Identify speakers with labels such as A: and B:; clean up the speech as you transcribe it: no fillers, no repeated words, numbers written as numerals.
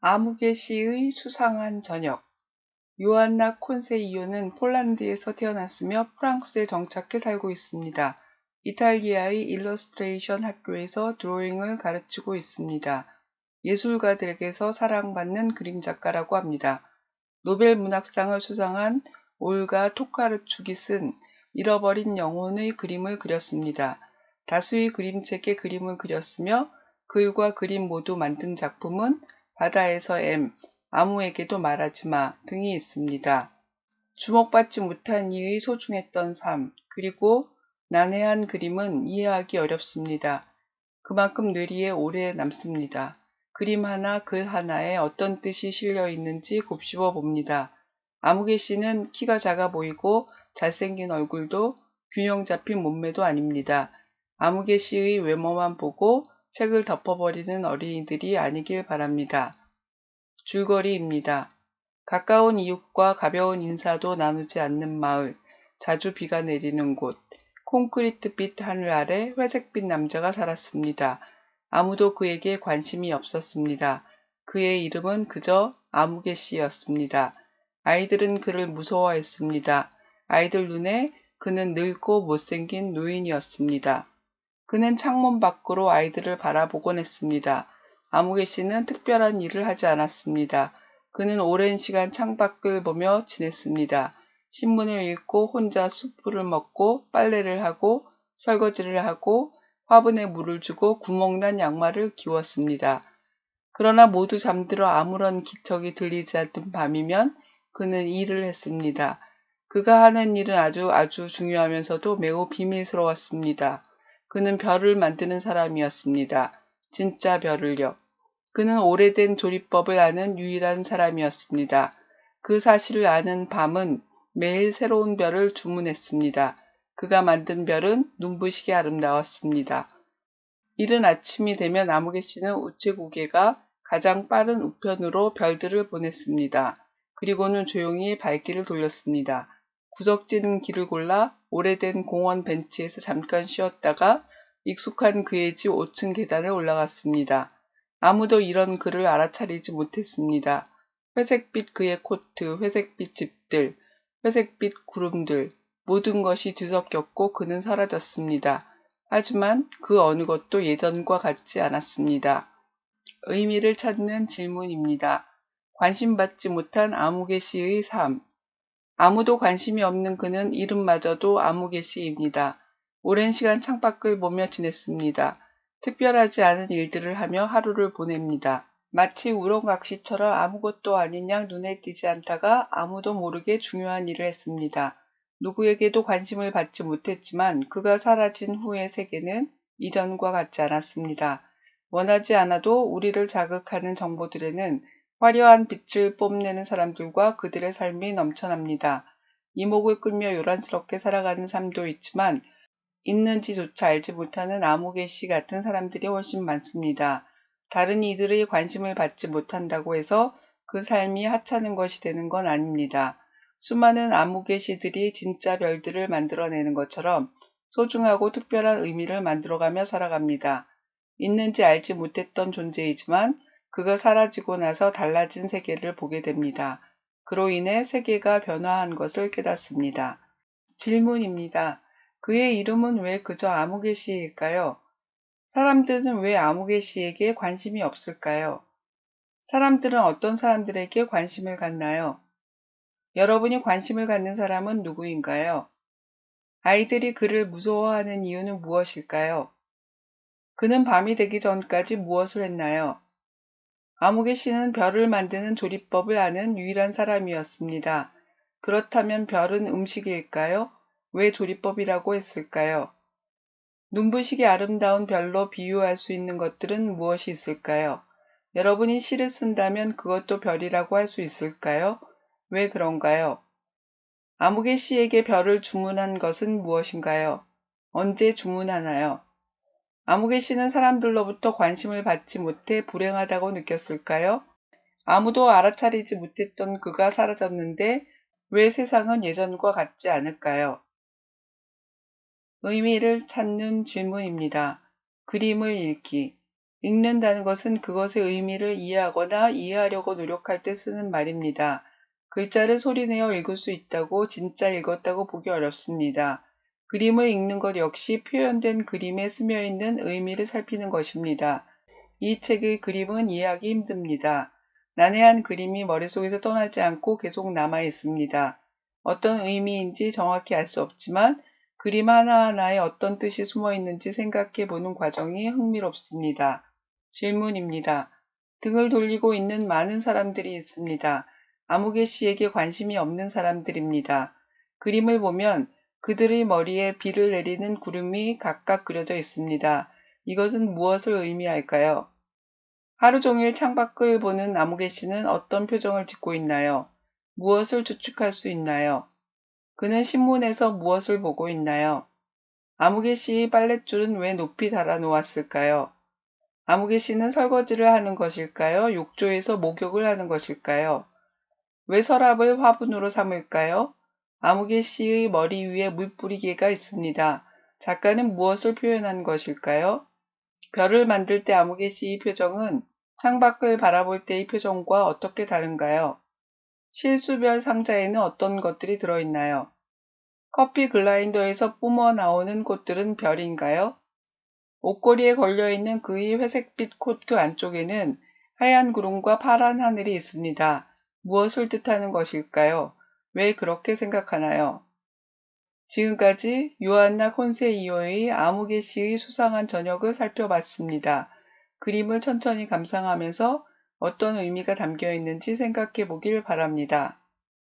A: 아무개 씨의 수상한 저녁. 요안나 콘세이오는 폴란드에서 태어났으며 프랑스에 정착해 살고 있습니다. 이탈리아의 일러스트레이션 학교에서 드로잉을 가르치고 있습니다. 예술가들에게서 사랑받는 그림 작가라고 합니다. 노벨 문학상을 수상한 올가 토카르축이 쓴 잃어버린 영혼의 그림을 그렸습니다. 다수의 그림책에 그림을 그렸으며 글과 그림 모두 만든 작품은 바다에서 아무에게도 말하지 마 등이 있습니다. 주목받지 못한 이의 소중했던 삶, 그리고 난해한 그림은 이해하기 어렵습니다. 그만큼 뇌리에 오래 남습니다. 그림 하나, 글 하나에 어떤 뜻이 실려 있는지 곱씹어 봅니다. 아무개 씨는 키가 작아 보이고 잘생긴 얼굴도 균형 잡힌 몸매도 아닙니다. 아무개 씨의 외모만 보고 책을 덮어버리는 어린이들이 아니길 바랍니다. 줄거리입니다. 가까운 이웃과 가벼운 인사도 나누지 않는 마을, 자주 비가 내리는 곳, 콘크리트빛 하늘 아래 회색빛 남자가 살았습니다. 아무도 그에게 관심이 없었습니다. 그의 이름은 그저 아무개 씨였습니다. 아이들은 그를 무서워했습니다. 아이들 눈에 그는 늙고 못생긴 노인이었습니다. 그는 창문 밖으로 아이들을 바라보곤 했습니다. 아무개 씨는 특별한 일을 하지 않았습니다. 그는 오랜 시간 창밖을 보며 지냈습니다. 신문을 읽고 혼자 숯불을 먹고 빨래를 하고 설거지를 하고 화분에 물을 주고 구멍난 양말을 기웠습니다. 그러나 모두 잠들어 아무런 기척이 들리지 않는 밤이면 그는 일을 했습니다. 그가 하는 일은 아주 중요하면서도 매우 비밀스러웠습니다. 그는 별을 만드는 사람이었습니다. 진짜 별을요. 그는 오래된 조리법을 아는 유일한 사람이었습니다. 그 사실을 아는 밤은 매일 새로운 별을 주문했습니다. 그가 만든 별은 눈부시게 아름다웠습니다. 이른 아침이 되면 아무개 씨는 우체국에가 가장 빠른 우편으로 별들을 보냈습니다. 그리고는 조용히 발길을 돌렸습니다. 구석진 길을 골라 오래된 공원 벤치에서 잠깐 쉬었다가 익숙한 그의 집 5층 계단을 올라갔습니다. 아무도 이런 그를 알아차리지 못했습니다. 회색빛 그의 코트, 회색빛 집들, 회색빛 구름들, 모든 것이 뒤섞였고 그는 사라졌습니다. 하지만 그 어느 것도 예전과 같지 않았습니다. 의미를 찾는 질문입니다. 관심받지 못한 아무개 씨의 삶. 아무도 관심이 없는 그는 이름마저도 아무개 씨입니다. 오랜 시간 창밖을 보며 지냈습니다. 특별하지 않은 일들을 하며 하루를 보냅니다. 마치 우렁각시처럼 아무것도 아닌 양 눈에 띄지 않다가 아무도 모르게 중요한 일을 했습니다. 누구에게도 관심을 받지 못했지만 그가 사라진 후의 세계는 이전과 같지 않았습니다. 원하지 않아도 우리를 자극하는 정보들에는 화려한 빛을 뽐내는 사람들과 그들의 삶이 넘쳐납니다. 이목을 끌며 요란스럽게 살아가는 삶도 있지만 있는지조차 알지 못하는 아무개 씨 같은 사람들이 훨씬 많습니다. 다른 이들의 관심을 받지 못한다고 해서 그 삶이 하찮은 것이 되는 건 아닙니다. 수많은 아무개 씨들이 진짜 별들을 만들어내는 것처럼 소중하고 특별한 의미를 만들어가며 살아갑니다. 있는지 알지 못했던 존재이지만 그가 사라지고 나서 달라진 세계를 보게 됩니다. 그로 인해 세계가 변화한 것을 깨닫습니다. 질문입니다. 그의 이름은 왜 그저 아무개 씨일까요? 사람들은 왜 아무개 씨에게 관심이 없을까요? 사람들은 어떤 사람들에게 관심을 갖나요? 여러분이 관심을 갖는 사람은 누구인가요? 아이들이 그를 무서워하는 이유는 무엇일까요? 그는 밤이 되기 전까지 무엇을 했나요? 아무개 씨는 별을 만드는 조리법을 아는 유일한 사람이었습니다. 그렇다면 별은 음식일까요? 왜 조리법이라고 했을까요? 눈부시게 아름다운 별로 비유할 수 있는 것들은 무엇이 있을까요? 여러분이 시를 쓴다면 그것도 별이라고 할 수 있을까요? 왜 그런가요? 아무개 씨에게 별을 주문한 것은 무엇인가요? 언제 주문하나요? 아무개 씨는 사람들로부터 관심을 받지 못해 불행하다고 느꼈을까요? 아무도 알아차리지 못했던 그가 사라졌는데 왜 세상은 예전과 같지 않을까요? 의미를 찾는 질문입니다. 그림을 읽기. 읽는다는 것은 그것의 의미를 이해하거나 이해하려고 노력할 때 쓰는 말입니다. 글자를 소리내어 읽을 수 있다고 진짜 읽었다고 보기 어렵습니다. 그림을 읽는 것 역시 표현된 그림에 스며있는 의미를 살피는 것입니다. 이 책의 그림은 이해하기 힘듭니다. 난해한 그림이 머릿속에서 떠나지 않고 계속 남아 있습니다. 어떤 의미인지 정확히 알 수 없지만 그림 하나하나에 어떤 뜻이 숨어 있는지 생각해 보는 과정이 흥미롭습니다. 질문입니다. 등을 돌리고 있는 많은 사람들이 있습니다. 아무개 씨에게 관심이 없는 사람들입니다. 그림을 보면 그들의 머리에 비를 내리는 구름이 각각 그려져 있습니다. 이것은 무엇을 의미할까요? 하루 종일 창밖을 보는 아무개 씨는 어떤 표정을 짓고 있나요? 무엇을 추측할 수 있나요? 그는 신문에서 무엇을 보고 있나요? 아무개 씨의 빨랫줄은 왜 높이 달아 놓았을까요? 아무개 씨는 설거지를 하는 것일까요? 욕조에서 목욕을 하는 것일까요? 왜 서랍을 화분으로 삼을까요? 아무개 씨의 머리 위에 물뿌리개가 있습니다. 작가는 무엇을 표현한 것일까요? 별을 만들 때 아무개 씨의 표정은 창밖을 바라볼 때의 표정과 어떻게 다른가요? 실수별 상자에는 어떤 것들이 들어있나요? 커피 글라인더에서 뿜어 나오는 꽃들은 별인가요? 옷걸이에 걸려있는 그의 회색빛 코트 안쪽에는 하얀 구름과 파란 하늘이 있습니다. 무엇을 뜻하는 것일까요? 왜 그렇게 생각하나요? 지금까지 요한나 콘세이오의 아무개 씨의 수상한 저녁을 살펴봤습니다. 그림을 천천히 감상하면서 어떤 의미가 담겨 있는지 생각해 보길 바랍니다.